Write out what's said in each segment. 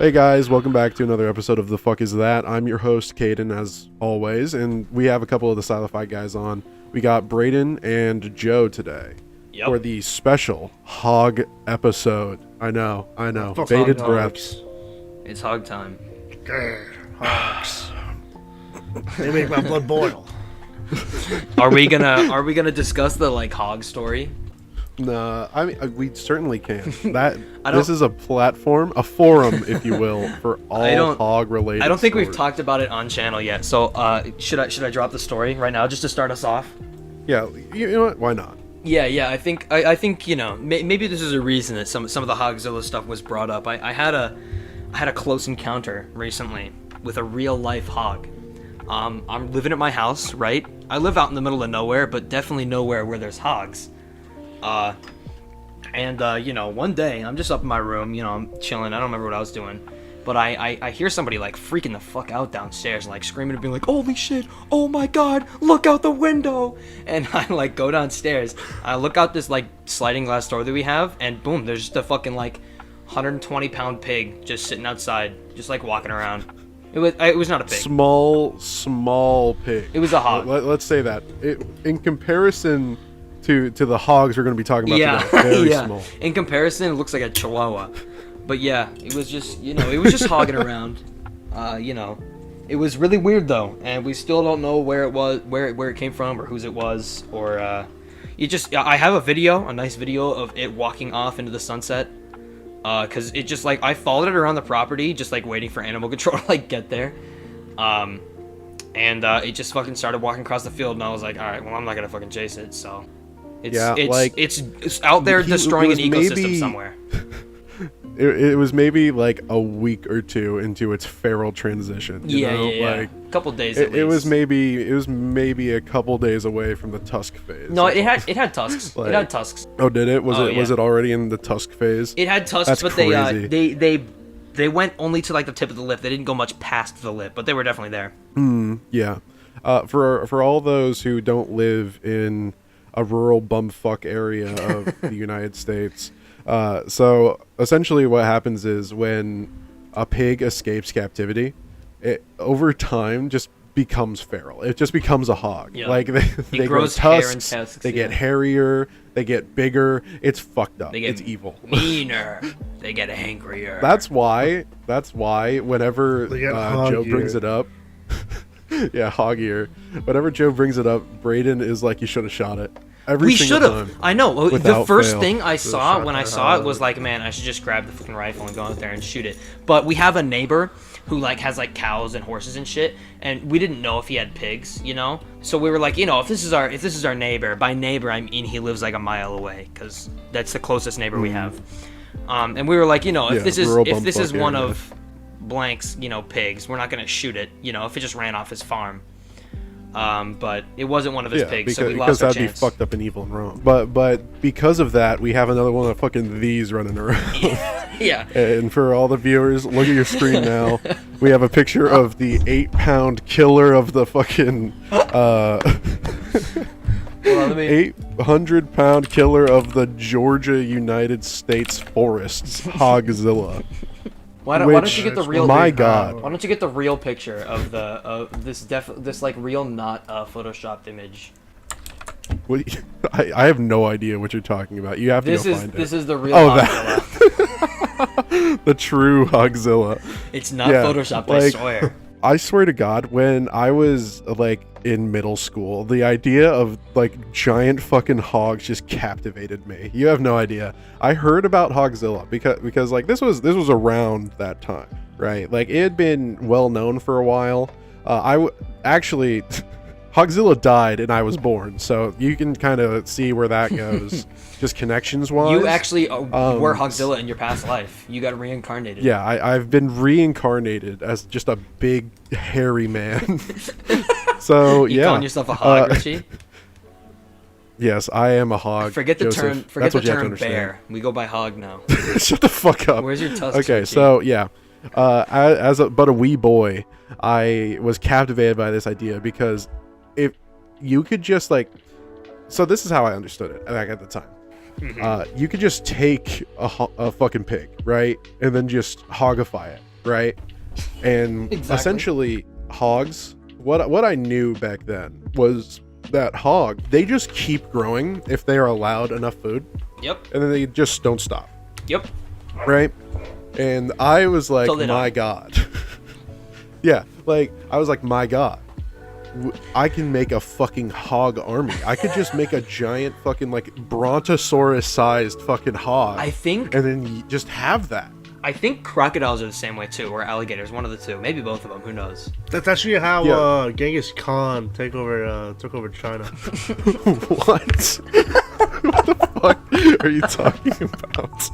Hey guys, welcome back to another episode of The Fuck Is That? I'm your host, Caden, as always, and we have a couple of the Silofi guys on. We got Braden and Joe today for the special Hog episode. I know. Bated breaths. It's hog time. Hogs. They make my blood boil. Are we gonna discuss the hog story? No, I mean we certainly can. This is a platform, a forum, if you will, for all hog related. I don't think stories. we've talked about it on channel yet. So should I drop the story right now just to start us off? Yeah, you know what? Why not? Yeah. I think maybe this is a reason that some of the Hogzilla stuff was brought up. I had a close encounter recently with a real life hog. I'm living at my house, right? I live out in the middle of nowhere, but definitely nowhere where there's hogs. One day I'm just up in my room, I'm chilling. I don't remember what I was doing, but I hear somebody freaking the fuck out downstairs, screaming and being like, "Holy shit! Oh my god! Look out the window!" And I go downstairs. I look out this sliding glass door that we have, and boom, there's just a fucking 120-pound pig just sitting outside, just walking around. It was not a pig. Small pig. It was a hog. Let's say that. In comparison to the hogs we're going to be talking about today, very small. In comparison, it looks like a chihuahua. But yeah, it was just, it was just hogging around. It was really weird though, and we still don't know where it was, where it came from, or whose it was, or I have a nice video of it walking off into the sunset. Cause it just I followed it around the property, just waiting for animal control to get there. And it just fucking started walking across the field, and I was like, all right, well, I'm not gonna fucking chase it, so. It's out there destroying an ecosystem somewhere. It was maybe a week or two into its feral transition. Yeah. A couple days. It was maybe a couple days away from the tusk phase. No, it had tusks. It had tusks. Oh, did it? Was it already in the tusk phase? It had tusks. That's but crazy. they went only to the tip of the lip. They didn't go much past the lip, but they were definitely there. Yeah. For all those who don't live in a rural bumfuck area of the United States. So essentially what happens is when a pig escapes captivity, it over time just becomes feral. It just becomes a hog. Yeah. They grow tusks, they get hairier, they get bigger. It's fucked up. It's evil. Meaner. They get angrier. That's why whenever Joe brings it up, yeah, hoggier. Whenever Joe brings it up, Braden is like, you should have shot it. We should have. I know. The first fail. thing I saw when I saw it was man, I should just grab the fucking rifle and go out there and shoot it. But we have a neighbor who has cows and horses and shit, and we didn't know if he had pigs, So we were like, if this is our neighbor, by neighbor I mean he lives a mile away, because that's the closest neighbor we have. And we were like, if this is one of blank's pigs, we're not gonna shoot it, if it just ran off his farm. But it wasn't one of his pigs, so we lost our chance. Because that'd be fucked up and evil and wrong. But because of that, we have another one of fucking these running around. Yeah. And for all the viewers, look at your screen now. We have a picture of the 8-pound killer of the fucking 800-pound killer of the Georgia United States forests, Hogzilla. Why don't you get the real? My God! Why don't you get the real picture of this real not photoshopped image? I have no idea what you're talking about. You have to go find it. This is the real Hogzilla. The true Hogzilla. It's not photoshopped. I swear. I swear to God, when I was in middle school, the idea of giant fucking hogs just captivated me. You have no idea. I heard about Hogzilla because this was around that time, right? It had been well known for a while. Actually Hogzilla died and I was born, so you can kind of see where that goes. Just connections wise. You actually were Hogzilla in your past life. You got reincarnated. Yeah, I've been reincarnated as just a big hairy man. So you calling yourself a hog, Richie? Yes, I am a hog. Forget the Joseph. term bear. We go by hog now. Shut the fuck up. Where's your tusks? Okay, Richie? so yeah, but a wee boy, I was captivated by this idea because if you could just so this is how I understood it at the time. You could just take a fucking pig, right, and then just hogify it. right? And Exactly. essentially, hogs. What I knew back then was that they just keep growing if they are allowed enough food, Yep. and then they just don't stop, Yep. right? And I was like, Till they my don't. God. Yeah, like, I was like, my God. I can make a fucking hog army. I could just make a giant fucking, like, brontosaurus-sized fucking hog. I think And then you just have that. crocodiles are the same way too, or alligators, one of the two, maybe both of them. Who knows? That's actually how Yeah. Genghis Khan took over China. What? What the fuck are you talking about?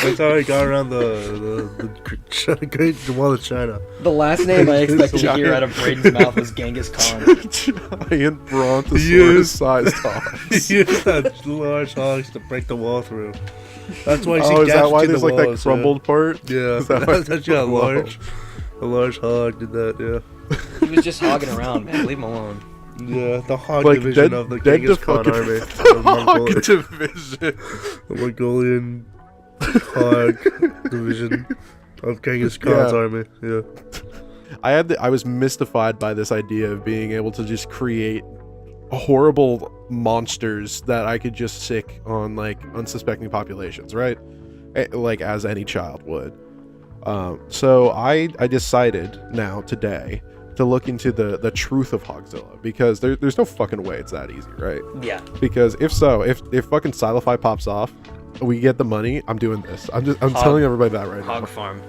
That's how he got around the Great Wall of China. The last name I expected to hear Giant. out of Braden's mouth was Genghis Khan. Giant brontosaurus-sized hogs. He used that large hogs to break the wall through. That's why you see Oh, is gaps that why between there's the like that walls, crumbled part? Yeah, Is that why- that's actually a Whoa. large hog did that. Yeah. He was just hogging around, man. Leave him alone. Yeah, the hog Like division dead, of the dead Genghis to Khan fucking army. the hog division. The Mongolian hog division of Genghis Khan's Yeah. army. Yeah. I was mystified by this idea of being able to just create horrible monsters that I could just sick on like unsuspecting populations, right? Like as any child would. So I decided now today to look into the truth of Hogzilla, because there's no fucking way it's that easy, right? Yeah. Because if fucking Silofi pops off, we get the money, I'm doing this. I'm telling everybody that right Hog now. farm.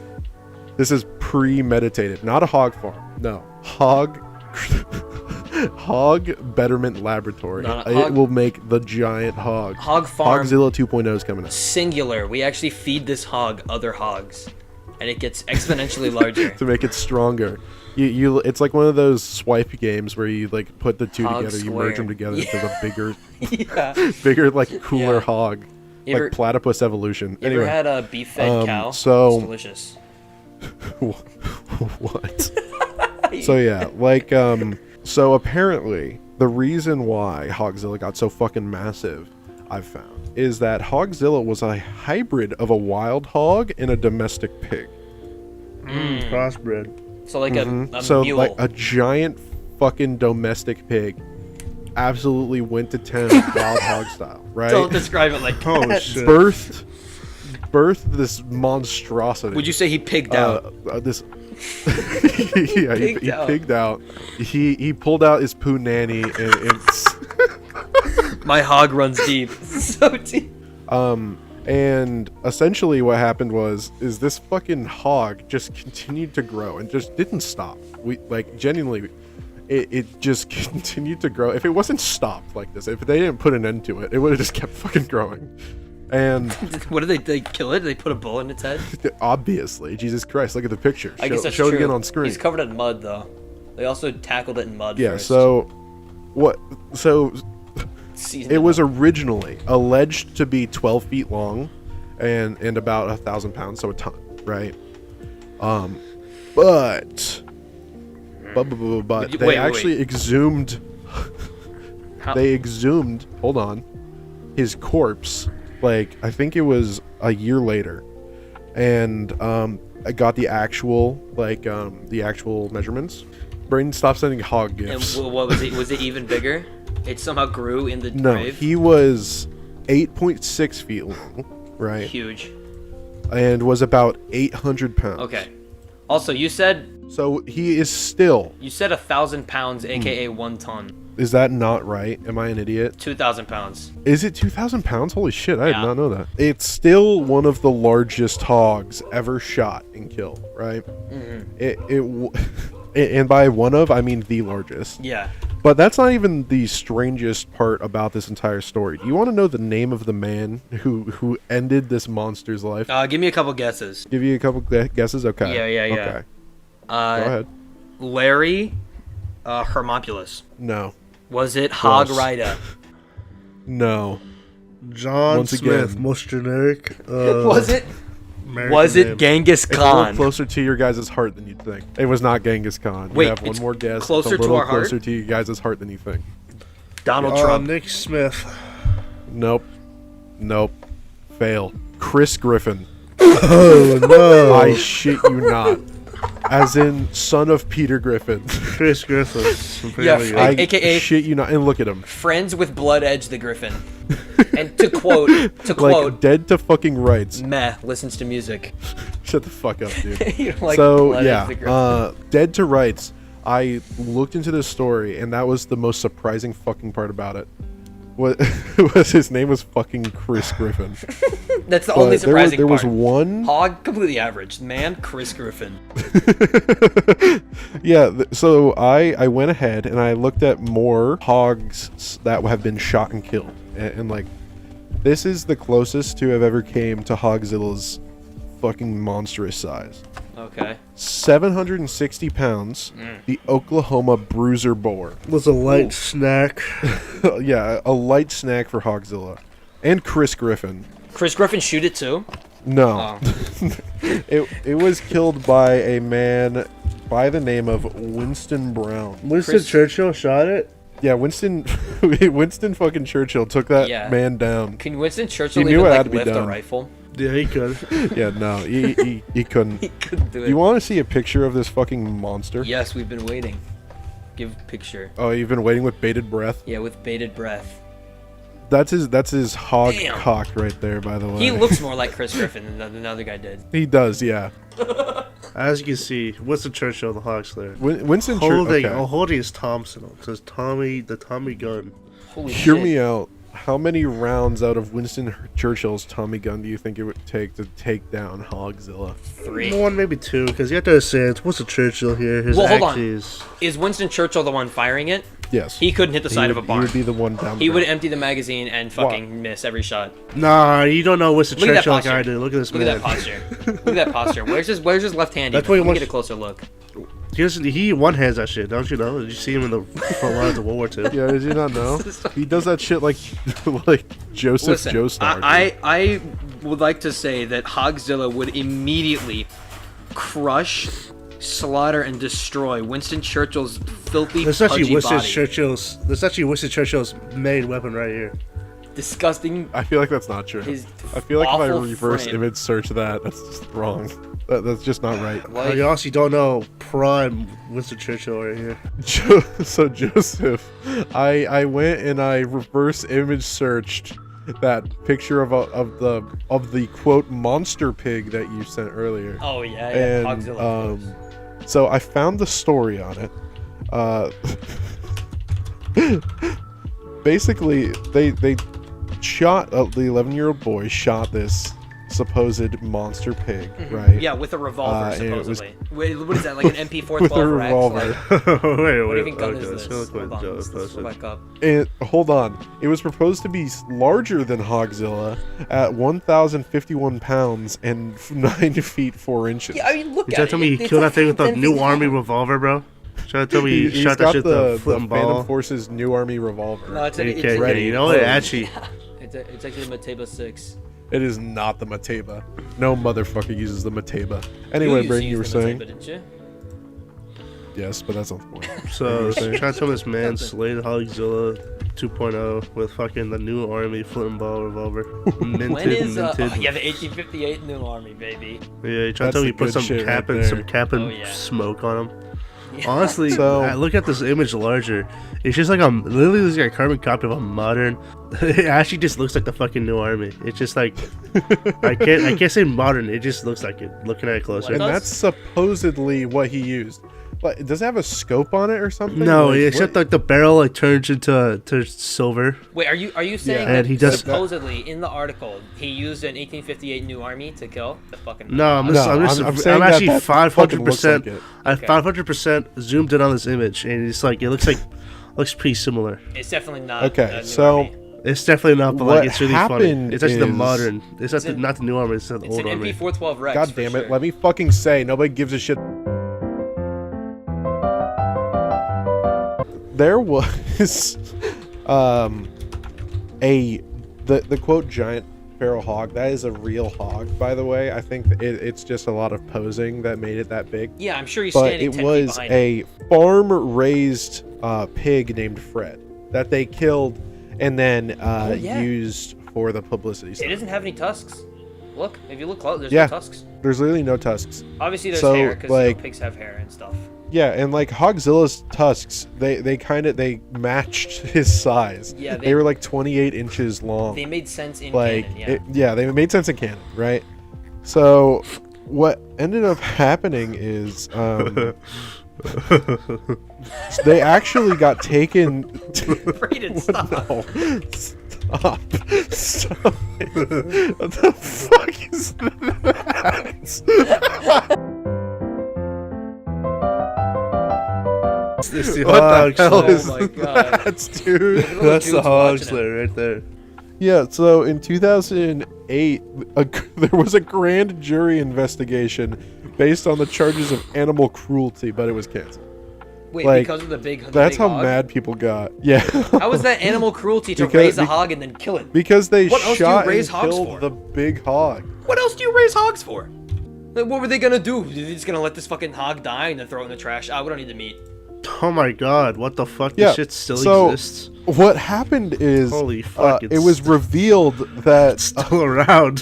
This is premeditated, not a hog farm. No, hog betterment laboratory. Not a It hog- will make the giant hog. Hog farm. Hogzilla 2.0 is coming out Singular. We actually feed this hog other hogs, and it gets exponentially larger. to make it stronger. You it's like one of those swipe games where you like put the two Hog together, you square. merge them together into the Yeah. bigger like cooler Yeah. hog, You like ever, platypus evolution. you Anyway, ever had a beef-fed cow? so- It's delicious. what? So yeah, like so apparently the reason why Hogzilla got so fucking massive, I've found, is that Hogzilla was a hybrid of a wild hog and a domestic pig. Crossbred. So like a So mule. like a giant fucking domestic pig absolutely went to town wild hog style, right? Don't describe it like Oh that. shit. birthed this monstrosity. Would you say he pigged out? This yeah, he Pigged out. pigged out. He pulled out his poo nanny and My hog runs deep. So deep. and essentially what happened is this fucking hog just continued to grow and just didn't stop. We like genuinely it just continued to grow. If it wasn't stopped like this, if they didn't put an end to it, it would have just kept fucking growing. And What did they kill it? Did they put a bullet in its head? obviously, Jesus Christ, look at the picture. I guess that's show true. it again on screen. He's covered in mud though. They also tackled it in mud. Yeah, first. so what so Seasoned it was up. originally alleged to be 12 feet long and about 1,000 pounds, so a ton, right? But they Wait. actually exhumed How- they exhumed, hold on, his corpse, like I think it was a year later, and I got the actual measurements. Braden, stop sending hog And gifts. what was it? Was it even bigger? It somehow grew in the No, grave. he was 8.6 feet long, right? Huge. And was about 800 pounds. Okay. Also, you said So he is still. 1,000 pounds, aka 1 ton. Is that not right? Am I an idiot? 2,000 pounds. Is it 2,000 pounds? Holy shit, I Yeah. did not know that. It's still one of the largest hogs ever shot and killed, right? And by one of, I mean the largest. Yeah. But that's not even the strangest part about this entire story. Do you want to know the name of the man who ended this monster's life? Give me a couple guesses. Give you a couple guesses? Okay. Yeah. Okay. Go Uh, ahead. Larry Hermopolis. No. Was it Hog Close. Rider? No. John Once Smith, again. most generic. Was it? American Was it name. Genghis It's a little Khan? closer to your guys' heart than you'd think. It was not Genghis Khan. You Wait, have one it's more guess. closer it's a to little our heart? closer to you guys' heart than you think. Donald Trump. Nick Smith. Nope. Fail. Chris Griffin. Oh no! I shit you not. As in, son of Peter Griffin. Chris Griffin. Yeah, I AKA shit you not. And look at him. friends with Blood Edge the Griffin. And to quote, Like, dead to fucking rights. meh, listens to music. Shut the fuck up, dude. You don't like So, Blood Edge the Griffin. dead to rights. I looked into this story, and that was the most surprising fucking part about it. What was his name was fucking Chris Griffin. That's the But only surprising there was part. one. Hog, completely average. Man, Chris Griffin. Yeah, so I went ahead and I looked at more hogs that have been shot and killed, and like, this is the closest to I've ever came to Hogzilla's fucking monstrous size. Okay. 760 pounds. The Oklahoma bruiser boar. Was a light snack. Yeah, a light snack for Hogzilla, and Chris Griffin. Chris Griffin shoot it too? No, Oh. it was killed by a man by the name of Winston Brown. Winston Chris- Churchill shot it. Yeah, Winston fucking Churchill took that Yeah. man down. Can Winston Churchill He knew even it had like to be lift a done. rifle? Yeah, he could. Yeah, no, he couldn't. He couldn't do it. You want to see a picture of this fucking monster? Yes, we've been waiting. Give picture. Oh, you've been waiting with bated breath? Yeah, with bated breath. That's his hog Damn. cock right there, by the way. He looks more like Chris Griffin than the other guy did. He does, yeah. As you can see, Winston Churchill, the Hog Slayer, Winston Churchill. Okay. holding his Thompson. It says the Tommy gun. Holy Hear shit. me out. How many rounds out of Winston Churchill's Tommy gun do you think it would take to take down Hogzilla? 3. One, maybe two, because you have to understand, it's Winston Churchill here. His Well, hold on. axes. Is Winston Churchill the one firing it? Yes. He couldn't hit the side of a barn. He would be the one down. He the would road. empty the magazine and fucking miss every shot. Nah, you don't know Winston Look at that Churchill like posture. I do. Look at this Look man. at that posture. Look at that posture. Where's his left hand? That's even? what he Let me wants- get a closer look. He one hands that shit, don't you know? Did you see him in the front lines of World War II? Yeah, did you not know? He does that shit like like Joseph Listen, Joestar. I would like to say that Hogzilla would immediately crush, slaughter, and destroy Winston Churchill's filthy, This is actually pudgy Winston body. Churchill's main weapon right here. Disgusting. I feel like that's not true. His I feel like if I awful reverse frame. image search that, that's just wrong. That's just not right. Like, You also don't know prime Winston Churchill right here. So Joseph, I went and I reverse image searched that picture of the quote monster pig that you sent earlier. oh yeah, And Hogzilla. so I found the story on it. Basically, they shot the 11-year-old boy shot this supposed monster pig, right? Yeah, with a revolver, and it was- supposedly. Wait, what is that, like an MP412 With a Rex? revolver. Wait, What even gun okay, is let's this? go look Hold what on, Joe let's posted. go back up. And hold on, it was proposed to be larger than Hogzilla at 1,051 pounds and 9 feet 4 inches. Yeah, I mean, look You at trying it. to tell me he It's killed a that thing with a 10 new feet army long. revolver, bro? Trying to tell me He's he shot that got shit with the a flip and Phantom ball? Force's new army revolver. No, it's a, Okay, ready. you know what? Oh. Actually, it's actually a Mateba 6. It is not the Mateba. No motherfucker uses the Mateba. Anyway, Brayden, you were saying? Didn't you? Yes, but that's not the point. so What were you trying to tell me this man Nothing. slayed Hogzilla 2.0 with fucking the new army flip and ball revolver. Minted, When is minted. oh, yeah, the 1858 New Army, baby. Yeah, you trying to That's tell me the you put good some shit cap right and some there. cap and Oh, yeah. smoke on him. Yeah. Honestly, So- I look at this image larger. It's just like literally looks like a carbon copy of a modern. It actually just looks like the fucking new army. It's just like I can't say modern. It just looks like it. Looking at it closer. And does? that's supposedly what he used. But does it have a scope on it or something? No, Like, except what- like the barrel like turns to silver. Wait, are you saying and that he does- supposedly in the article he used an 1858 New Army to kill the fucking? No, I'm No, saying I'm that actually that fucking looks 500%. like it. I Okay. 500% zoomed in on this image, and it's like it looks pretty similar. It's definitely not. Okay, a New so- Army. It's definitely not, but What like it's really funny. happened It's actually the is- modern. It's It's not the new army. It's the It's old an army. MP412 Rex. God for damn it! sure. Let me fucking say. Nobody gives a shit. There was the quote giant feral hog. That is a real hog, by the way. I think it's just a lot of posing that made it that big. Yeah, I'm sure he's But standing it 10 feet was behind a farm-raised pig named Fred that they killed and then yeah. used for the publicity It stuff. doesn't have any tusks. Look, if you look close, there's Yeah. no tusks. There's literally no tusks. Obviously, there's So, hair because like- pigs have hair and stuff. Yeah, and like Hogzilla's tusks, they matched his size. Yeah, they were like 28 inches long. They made sense in like canon, yeah. they made sense in canon, right? So what ended up happening is they actually got taken Brayden, stop. No. Stop it. What the fuck is that? It's the What hog the hell slayer. is Oh my God. that, dude? Look at those That's the dudes hog watching it. slayer right there. Yeah, so in 2008, there was a grand jury investigation based on the charges of animal cruelty, but it was canceled. Wait, Like, because of the big That's big how hog? mad people got. Yeah. How is that animal cruelty to Because- raise a hog and then kill it? Because they What else do you shot raise and hogs killed for? the big hog. What else do you raise hogs for? Like, what were they gonna do? Are they just gonna let this fucking hog die and then throw it in the trash? Ah, we don't need the meat. Oh my god, what the fuck? Yeah, This shit still so- exists. What happened is, Holy fuck, it was revealed that Still around.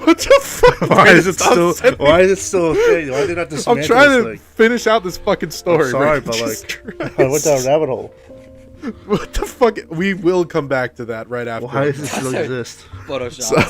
what the fuck? Why is it Stop still? sending- Why is it still a thing? Why did they not dismantle I'm trying to this finish out this fucking story. thing? Sorry, bro. but Jesus like, I went down a Christ. rabbit hole. What the fuck? We will come back to that right after. Why does it still exist? Photoshop.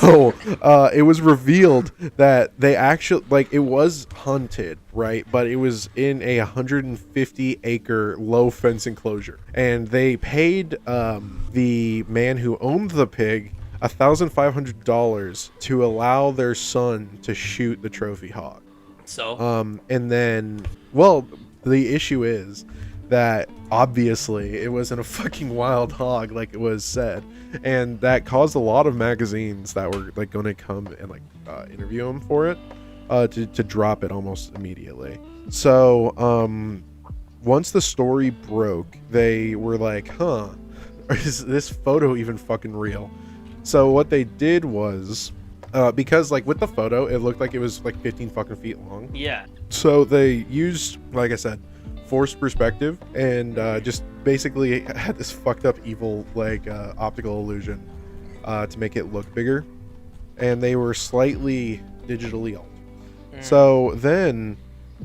So, it was revealed that they actually, like, it was hunted, right? But it was in a 150-acre low fence enclosure. And they paid the man who owned the pig $1,500 to allow their son to shoot the trophy hog. So, And then, well, the issue is that obviously it wasn't a fucking wild hog like it was said, and that caused a lot of magazines that were like going to come and like interview him for it to drop it almost immediately. So once the story broke, they were like, huh, is this photo even fucking real? So what they did was, because like with the photo it looked like it was like 15 fucking feet long, yeah. so they used, like I said, forced perspective and just basically had this fucked up evil like optical illusion to make it look bigger, and they were slightly digitally altered. So then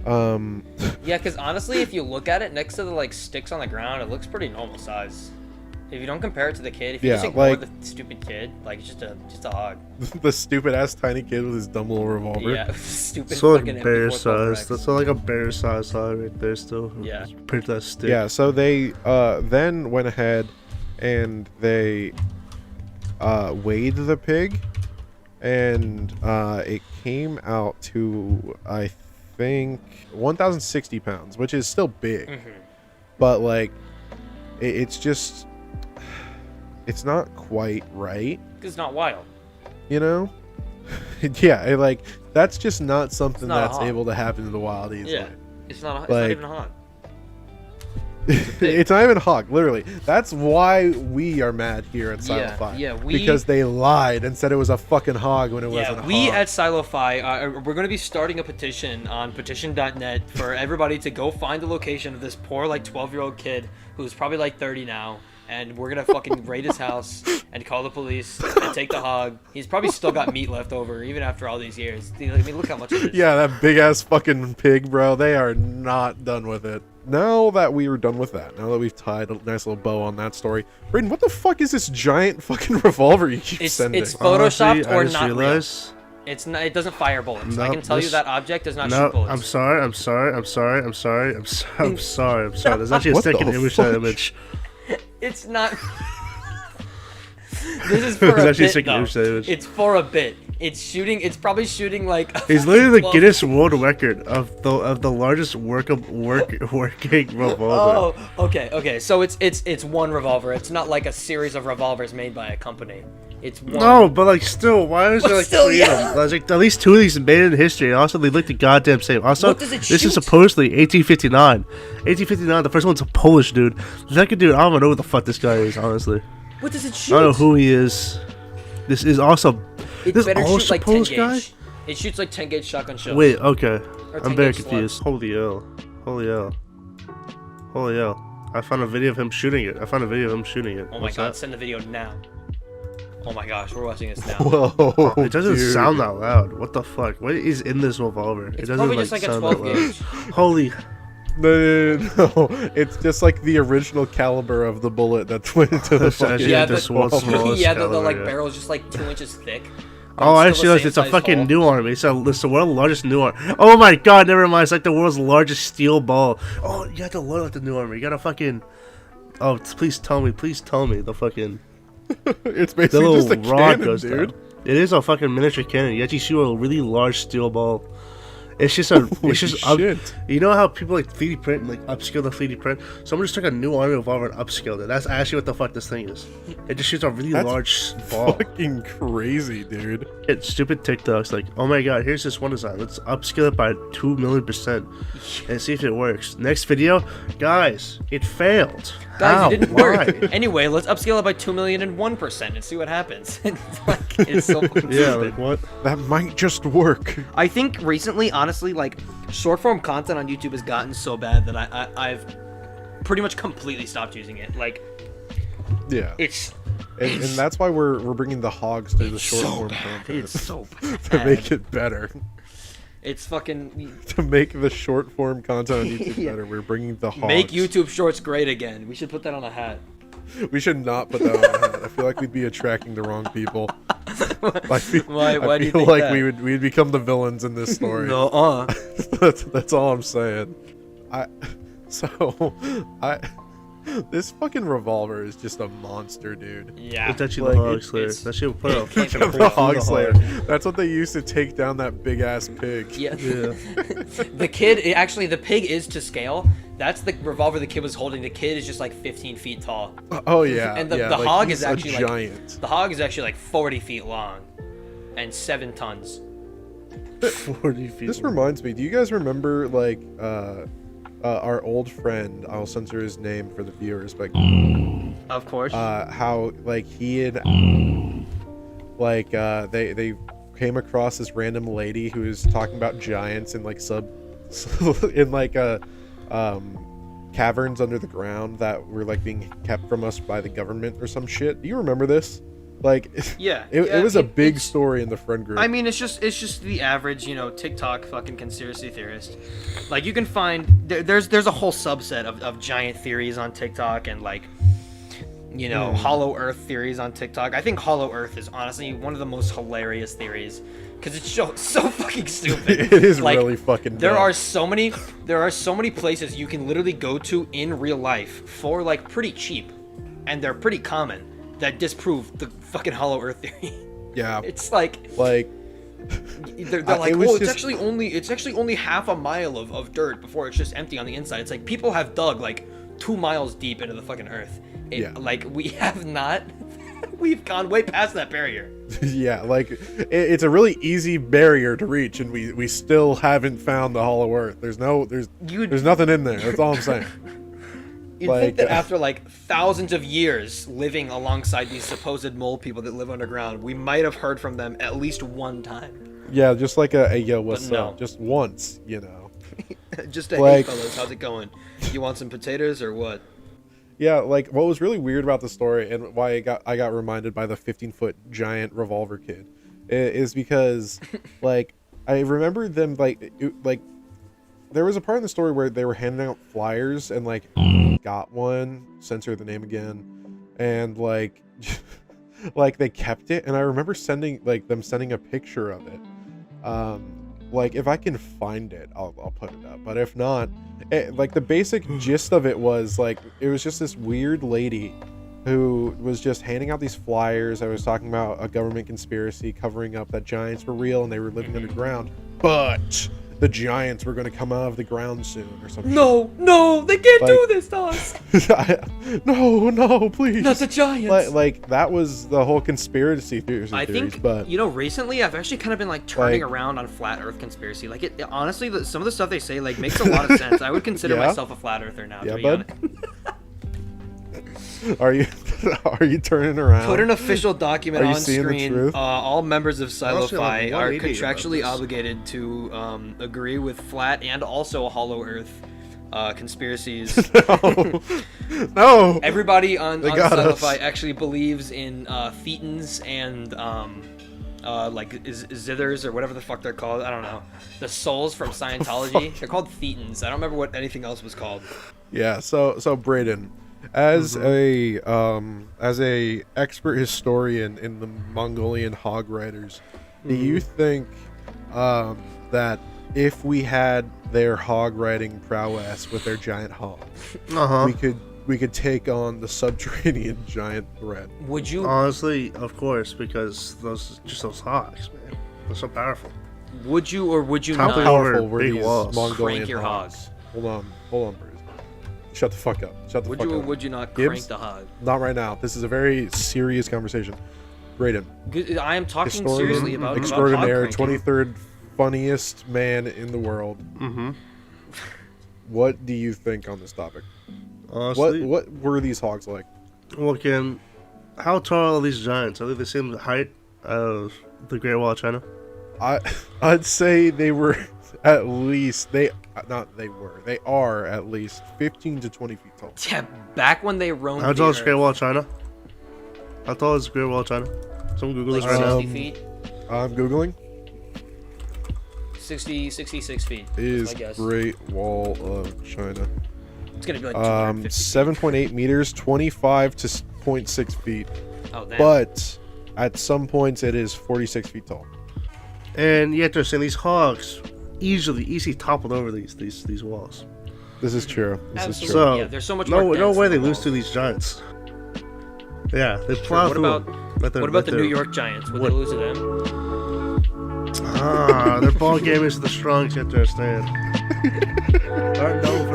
Yeah, because honestly, if you look at it next to the like sticks on the ground, it looks pretty normal size. If you don't compare it to the kid, if you Yeah, just ignore like- the stupid kid, like it's just a hog. the stupid ass tiny kid with his dumb little revolver. Yeah, stupid So fucking like bear MP4 size. Rex. That's like a bear size hog right there still. Yeah. Compared to that stick. Yeah, so they then went ahead and they weighed the pig, and it came out to, I think, 1,060 pounds, which is still big. Mm-hmm. But like it's just, it's not quite right, Because it's not wild. you know. Yeah, like that's just not something not a that's hog. able to happen in the wild easily. Yeah. It's not Like- even a hog. It's not even a hog, literally. That's why we are mad here at Yeah, Silofi. yeah, we- because they lied and said it was a fucking hog when it wasn't Yeah, a we hog. at Silofi, we're going to be starting a petition on petition.net for everybody to go find the location of this poor, like, 12-year-old kid who's probably, like, 30 now. And we're going to fucking raid his house and call the police and take the hog. He's probably still got meat left over, even after all these years. I mean, look how much it is. Yeah, that big ass fucking pig, bro. They are not done with it. Now that we are done with that, now that we've tied a nice little bow on that story, Brayden, what the fuck is this giant fucking revolver you keep sending? It's photoshopped Honestly, or I just not real. realized. It's not. It doesn't fire bullets. I No, can tell you this- that object does not No, shoot bullets. I'm sorry. There's actually a What second the image to that fuck? image. It's not. This is for There's a actually a bit, second though. image to that image. It's for a bit. It's shooting. It's probably shooting like. He's literally the Well- Guinness World Record of the largest working revolver. Oh, okay. So it's one revolver. It's not like a series of revolvers made by a company. It's one. No, but like still, why is But there like still, three yeah. of them? There's like at least two of these made in history. And also, they look the goddamn same. Also, What does it this shoot? is supposedly 1859. 1859. The first one's a Polish dude. The second dude, I don't even know what the fuck this guy is. Honestly, What does it I shoot? don't know who he is. This is also. It this better also shoot like 10 Polish gauge. guy. It shoots like 10 gauge shotgun shells. Wait, okay. Or I'm 10 very gauge confused. Holy hell. Holy hell. Holy hell. I found a video of him shooting it. Oh my What's god! that? Send the video now. Oh my gosh, we're watching this now. Whoa, It doesn't dude. sound that loud. What the fuck? What is in this revolver? It It's doesn't probably just like a sound 12 that loud. gauge. Holy. No. It's just like the original caliber of the bullet that went into the That's fucking. actually Yeah, just the- world's smallest Yeah, the caliber, like yeah. barrel's just like 2 inches thick. Oh, But I it's still actually the it's a same size fucking hole. new arm. It's the world's largest new arm. Oh my god, never mind. It's like the world's largest steel ball. Oh, you have to look at the new armor. You gotta fucking. Oh, please tell me the fucking. It's The basically little just a rod cannon, goes dude. down. It is a fucking miniature cannon. You actually shoot a really large steel ball. It's just a. Holy It's just. shit. You know how people like 3D print and like upscale the 3D print? Someone just took a new army revolver and upscaled it. That's actually what the fuck this thing is. It just shoots a really That's large ball. Fucking crazy, dude. It's stupid TikToks like, oh my god, here's this one design. Let's upscale it by 2,000,000% and see if it works. Next video, guys, it failed. Guys, How? it didn't Why? work. Anyway, let's upscale it by 2,000,001% and see what happens. Like, it's so fucking Yeah, stupid. like what? That might just work. I think recently, honestly, like short form content on YouTube has gotten so bad that I've pretty much completely stopped using it. Like, Yeah. it's And that's why we're bringing the hogs to the short so form bad. content. It's so bad. To make it better. It's fucking To make the short form content on YouTube Yeah. better, we're bringing the hogs. make YouTube Shorts great again. We should put that on a hat. We should not put that on the hat. I feel like we'd be attracting the wrong people. Why do you feel think like that? we'd become the villains in this story. No, that's all I'm saying. This fucking revolver is just a monster, dude. yeah. It's actually Like, the Hog Slayer. it's- That shit put a fucking The hole through the hog slayer. hog. That's what they used to take down that big ass pig. Yeah. Yeah. The kid, actually, the pig is to scale. That's the revolver the kid was holding. The kid is just like 15 feet tall. Oh yeah. And the yeah, hog he's is actually a like giant. the hog is actually like 40 feet long, and 7 tons. 40 feet. This reminds me. Do you guys remember like our old friend? I'll censor his name for the viewers, but Of course. how like he and like they came across this random lady who was talking about giants and like in like caverns under the ground that were like being kept from us by the government or some shit. Do you remember this? Like, Yeah, it was a big it's- story in the friend group. I mean, it's just the average, TikTok fucking conspiracy theorist. Like, you can find there's a whole subset of giant theories on TikTok and like, hollow Earth theories on TikTok. I think hollow Earth is honestly one of the most hilarious theories because it's so fucking stupid. It is Like, really fucking. There dumb. are so many places you can literally go to in real life for like pretty cheap, and they're pretty common that disprove the fucking hollow Earth theory. Yeah. It's like they're like, it was oh, it's just- actually only half a mile of dirt before it's just empty on the inside. It's like people have dug like 2 miles deep into the fucking Earth. Yeah. Like we have not. We've gone way past that barrier. Yeah, like it's a really easy barrier to reach, and we still haven't found the hollow Earth. There's nothing in there. That's all I'm saying. You'd think that Like, after like thousands of years living alongside these supposed mole people that live underground, we might have heard from them at least one time. Yeah, just like a yo, what's But no. up? Just once, Just a Like- hey fellas, how's it going? You want some potatoes or what? Yeah, like what was really weird about the story and why I got reminded by the 15-foot giant revolver kid is because like I remember them like there was a part in the story where they were handing out flyers and like got one, censor the name again, and like like they kept it, and I remember sending a picture of it. Like if I can find it, I'll put it up. But if not, like the basic gist of it was like it was just this weird lady who was just handing out these flyers. I was talking about a government conspiracy covering up that giants were real and they were living underground, but the giants were going to come out of the ground soon or something. No, they can't Like- do this to us. No, please. Not the giants. Like that was the whole conspiracy theories. I think but recently I've actually kind of been like turning Like- around on flat Earth conspiracy. Like it honestly, some of the stuff they say like makes a lot of sense. I would consider Yeah? myself a flat earther now. Yeah, to be bud? honest. are you turning around? Put an official document Are you on seeing the screen. truth? All members of Honestly, Silofi like, are 180 about contractually this. obligated to agree with flat and also hollow Earth conspiracies. No. No. Everybody on They got us. Silofi actually believes in thetans and like zithers or whatever the fuck they're called. I don't know. The souls from Scientology. They're called thetans. I don't remember what anything else was called. Yeah. So Brayden, as a expert historian in the Mongolian hog riders, do you think that if we had their hog riding prowess with their giant hogs, we could take on the subterranean giant threat? Would you Honestly, of course, because those hogs, man, they're so powerful. Would you or would you How How not powerful were big these walls. Mongolian crank your hogs? Hold on, Bruce. Shut the fuck up. Shut the Would fuck you or up. would you not Gibbs? crank the hog? Not right now. This is a very serious conversation. Brayden, I am talking historian seriously about extraordinaire, hog cranking. 23rd funniest man in the world. Mm-hmm. What do you think on this topic? Honestly, What were these hogs like? well, how tall are these giants? Are they the same height as the Great Wall of China? I'd say they were at least they are at least 15 to 20 feet tall. Yeah, back when they roamed How tall the is the Great earth, Wall of China? How tall is the Great Wall of China? Someone Google like this right now. 60 feet, I'm googling. 66 feet. Is I guess Great Wall of China. it's gonna be like 250 7.8 meters, 25 to 0.6 feet. Oh, damn. But at some points it is 46 feet tall. And you have to understand, these hogs easily toppled over these walls. This is true. This is Absolutely. true. So Yeah, there's so much more no dense way in they the lose walls. to these giants. Yeah, they plow What through about them. what about the New York Giants? Would they lose to them? Their ball game is the strongest, you have to understand. Aren't known for